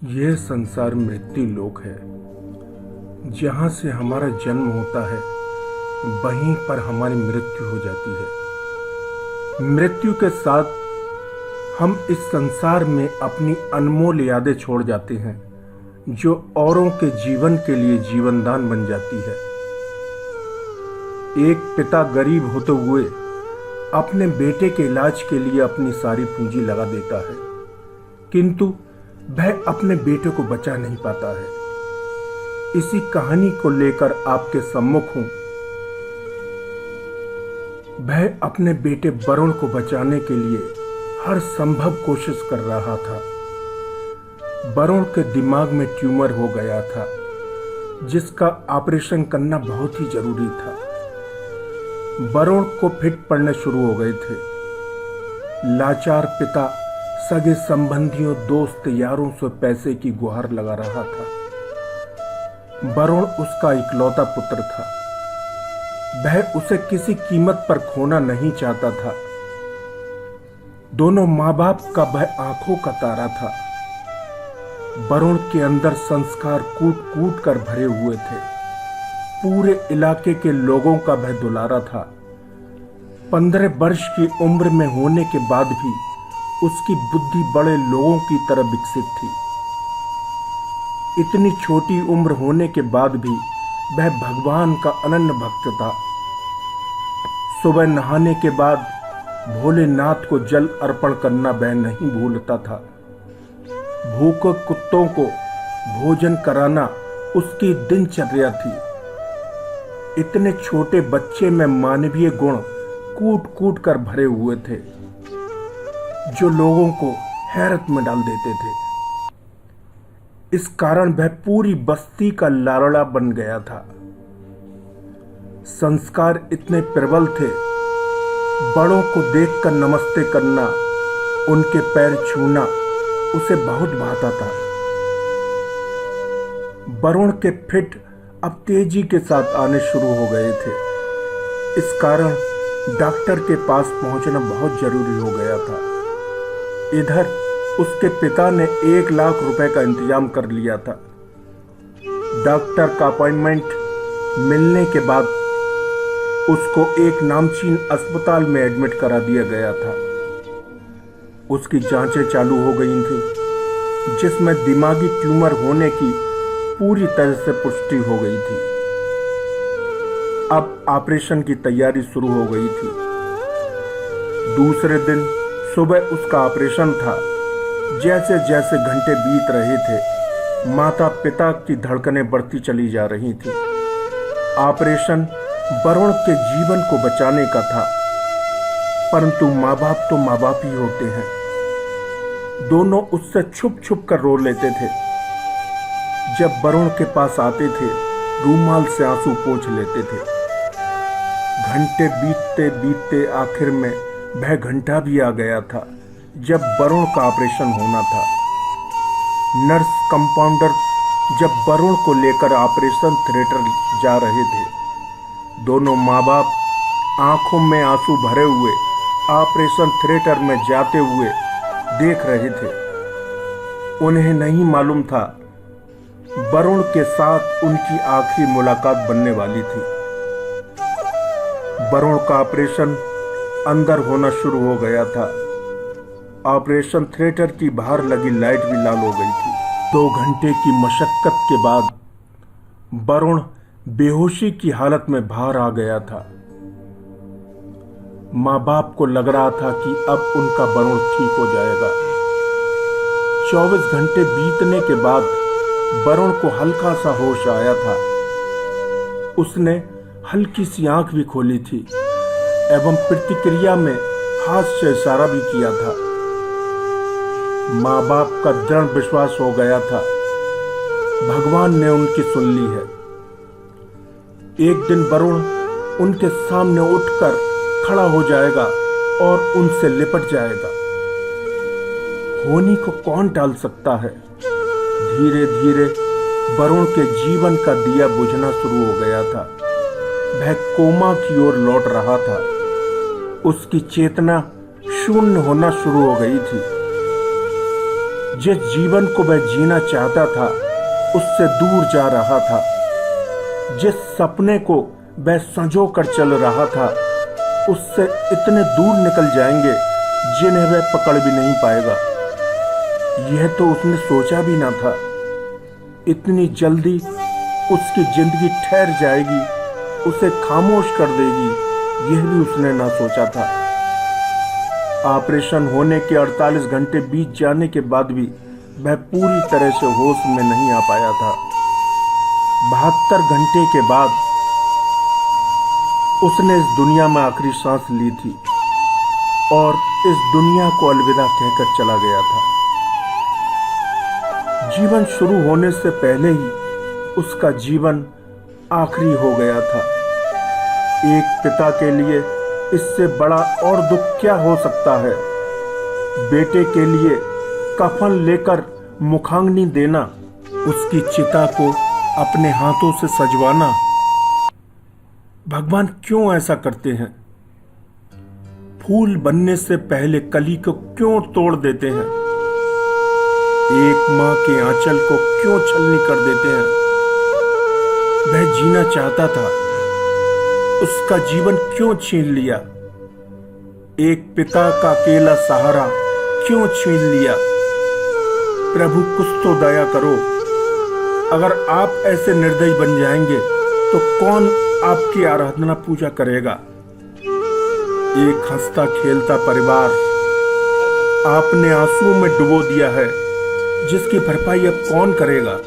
यह संसार मृत्यु लोक है। जहाँ से हमारा जन्म होता है वहीं पर हमारी मृत्यु हो जाती है। मृत्यु के साथ हम इस संसार में अपनी अनमोल यादें छोड़ जाते हैं, जो औरों के जीवन के लिए जीवनदान बन जाती है। एक पिता गरीब होते हुए अपने बेटे के इलाज के लिए अपनी सारी पूंजी लगा देता है, किंतु वह अपने बेटे को बचा नहीं पाता है। इसी कहानी को लेकर आपके सम्मुख हूं। वह अपने बेटे वरुण को बचाने के लिए हर संभव कोशिश कर रहा था। वरुण के दिमाग में ट्यूमर हो गया था, जिसका ऑपरेशन करना बहुत ही जरूरी था। वरुण को फिट पड़ने शुरू हो गए थे। लाचार पिता सगे संबंधियों, दोस्त यारों से पैसे की गुहार लगा रहा था। वरुण उसका इकलौता पुत्र था। वह उसे किसी कीमत पर खोना नहीं चाहता था। दोनों माँ बाप का वह आंखों का तारा था। वरुण के अंदर संस्कार कूट कूट कर भरे हुए थे। पूरे इलाके के लोगों का वह दुलारा था। 15 वर्ष की उम्र में होने के बाद भी उसकी बुद्धि बड़े लोगों की तरह विकसित थी। इतनी छोटी उम्र होने के बाद भी वह भगवान का अनन्य भक्त था। सुबह नहाने के बाद भोलेनाथ को जल अर्पण करना वह नहीं भूलता था। भूखे कुत्तों को भोजन कराना उसकी दिनचर्या थी। इतने छोटे बच्चे में मानवीय गुण कूट कूट कर भरे हुए थे, जो लोगों को हैरत में डाल देते थे। इस कारण वह पूरी बस्ती का लाड़ला बन गया था। संस्कार इतने प्रबल थे, बड़ों को देखकर नमस्ते करना, उनके पैर छूना उसे बहुत भाता था। वरुण के फिट अब तेजी के साथ आने शुरू हो गए थे। इस कारण डॉक्टर के पास पहुंचना बहुत जरूरी हो गया था। इधर उसके पिता ने 1 लाख रुपए का इंतजाम कर लिया था। डॉक्टर का अपॉइंटमेंट मिलने के बाद उसको एक नामचीन अस्पताल में एडमिट करा दिया गया था। उसकी जांचें चालू हो गई थी, जिसमें दिमागी ट्यूमर होने की पूरी तरह से पुष्टि हो गई थी। अब ऑपरेशन की तैयारी शुरू हो गई थी। दूसरे दिन सुबह उसका ऑपरेशन था। जैसे जैसे घंटे बीत रहे थे, माता पिता की धड़कनें बढ़ती चली जा रही थी। ऑपरेशन वरुण के जीवन को बचाने का था, परंतु माँ बाप तो माँ बाप ही होते हैं। दोनों उससे छुप छुप कर रो लेते थे। जब वरुण के पास आते थे, रूमाल से आंसू पोंछ लेते थे। घंटे बीतते बीतते आखिर में वह घंटा भी आ गया था जब वरुण का ऑपरेशन होना था। नर्स कंपाउंडर जब वरुण को लेकर ऑपरेशन थिएटर जा रहे थे, दोनों माँ बाप आंखों में आंसू भरे हुए ऑपरेशन थिएटर में जाते हुए देख रहे थे। उन्हें नहीं मालूम था वरुण के साथ उनकी आखिरी मुलाकात बनने वाली थी। वरुण का ऑपरेशन अंदर होना शुरू हो गया था। ऑपरेशन थिएटर की बाहर लगी लाइट भी लाल हो गई थी। 2 घंटे की मशक्कत के बाद वरुण बेहोशी की हालत में बाहर आ गया था। माँ बाप को लग रहा था कि अब उनका वरुण ठीक हो जाएगा। 24 घंटे बीतने के बाद वरुण को हल्का सा होश आया था। उसने हल्की सी आंख भी खोली थी एवं प्रतिक्रिया में हाथ से इशारा भी किया था। माँ बाप का दृढ़ विश्वास हो गया था, भगवान ने उनकी सुन ली है। एक दिन वरुण उनके सामने उठकर खड़ा हो जाएगा और उनसे लिपट जाएगा। होनी को कौन टाल सकता है। धीरे धीरे वरुण के जीवन का दिया बुझना शुरू हो गया था। वह कोमा की ओर लौट रहा था। उसकी चेतना शून्य होना शुरू हो गई थी। जिस जीवन को वह जीना चाहता था उससे दूर जा रहा था। जिस सपने को वह संजो कर चल रहा था उससे इतने दूर निकल जाएंगे जिन्हें वह पकड़ भी नहीं पाएगा। यह तो उसने सोचा भी ना था। इतनी जल्दी उसकी जिंदगी ठहर जाएगी, उसे खामोश कर देगी, यह भी उसने ना सोचा था। ऑपरेशन होने के 48 घंटे बीत जाने के बाद भी वह पूरी तरह से होश में नहीं आ पाया था। 72 घंटे के बाद उसने इस दुनिया में आखिरी सांस ली थी और इस दुनिया को अलविदा कहकर चला गया था। जीवन शुरू होने से पहले ही उसका जीवन आखिरी हो गया था। एक पिता के लिए इससे बड़ा और दुख क्या हो सकता है। बेटे के लिए कफन लेकर मुखाग्नि देना, उसकी चिता को अपने हाथों से सजवाना। भगवान क्यों ऐसा करते हैं? फूल बनने से पहले कली को क्यों तोड़ देते हैं? एक मां के आंचल को क्यों छलनी कर देते हैं? वह जीना चाहता था, उसका जीवन क्यों छीन लिया? एक पिता का अकेला सहारा क्यों छीन लिया? प्रभु कुछ तो दया करो। अगर आप ऐसे निर्दयी बन जाएंगे तो कौन आपकी आराधना पूजा करेगा? एक हंसता खेलता परिवार आपने आंसुओं में डुबो दिया है, जिसकी भरपाई अब कौन करेगा?